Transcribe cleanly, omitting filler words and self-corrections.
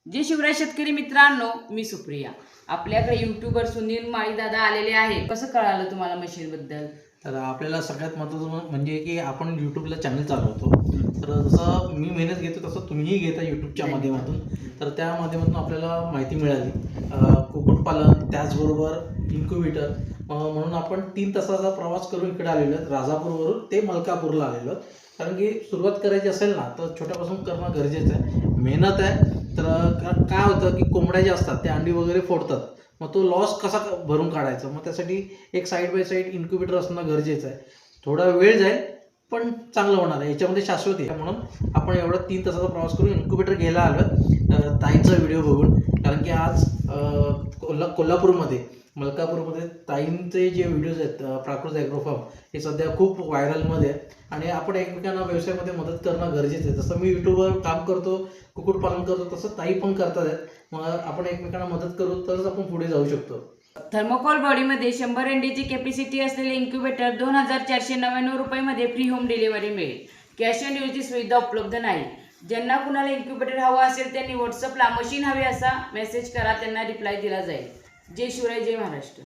जे शिवराय शेतकरी मित्रांनो, मी सुप्रिया. आपल्याकडे यूट्यूबर सुनील माळी दादा आलेले आहेत. कसं कळालं तुम्हाला मशीन बद्दल? तर आपल्याला सगळ्यात महत्त्वाचं म्हणजे की आपण यूट्यूबला चॅनल चालवतो. तर जसं मी मेहनत घेतो तसं तुम्हीही घेता यूट्यूबच्या माध्यमातून. तर त्या माध्यमातून आपल्याला माहिती मिळाली कुक्कुटपालन, त्याचबरोबर इन्क्युबेटर. म्हणून आपण 3 तासाचा प्रवास करून इकडे आलेलो आहेत. राजापूरवरून ते मलकापूरला आलेलो आहोत. कारण की सुरुवात करायची असेल ना तर छोट्यापासून करणं गरजेचं आहे. मेहनत आहे. तर काय होतं की कोंबड्या ज्या असतात त्या अंडी वगैरे फोडतात. मग तो लॉस कसा भरून काढायचा, मग त्यासाठी एक साईड बाय साईड इन्क्युबेटर असणं गरजेचं आहे. थोडा वेळ जाईल पण चांगलं होणार आहे, याच्यामध्ये शाश्वती आहे. म्हणून आपण एवढा 3 तासाचा प्रवास करून इन्क्युबेटर घ्यायला आलो ताईंचा व्हिडिओ बघून. कारण की आज कोल्हापूरमध्ये मलकापूरमध्ये ताईंचे जे व्हिडिओज आहेत प्राकृत ॲग्रो फार्म, हे सध्या खूप व्हायरलमध्ये आहे आणि आपण एकमेकांना व्यवसायामध्ये मदत करणं गरजेचं आहे. जसं मी यूट्यूबवर काम करतो, कुक्कुटपालन करतो, तसं ताई पण करतात आहेत. मग आपण एकमेकांना मदत करू तरच आपण पुढे जाऊ शकतो. थर्मोकॉल बॉडीमध्ये 100 अंडीची कॅपॅसिटी असलेले इन्क्युबेटर 2499 रुपयामध्ये फ्री होम डिलिव्हरी मिळेल. कॅश ऑन डिलिव्हरीची सुविधा उपलब्ध नाही. ज्यांना कुणाला इन्क्युबेटर हवा असेल त्यांनी व्हॉट्सअपला मशीन हवी असा मेसेज करा, त्यांना रिप्लाय दिला जाईल. जय शिवराय, जय महाराष्ट्र.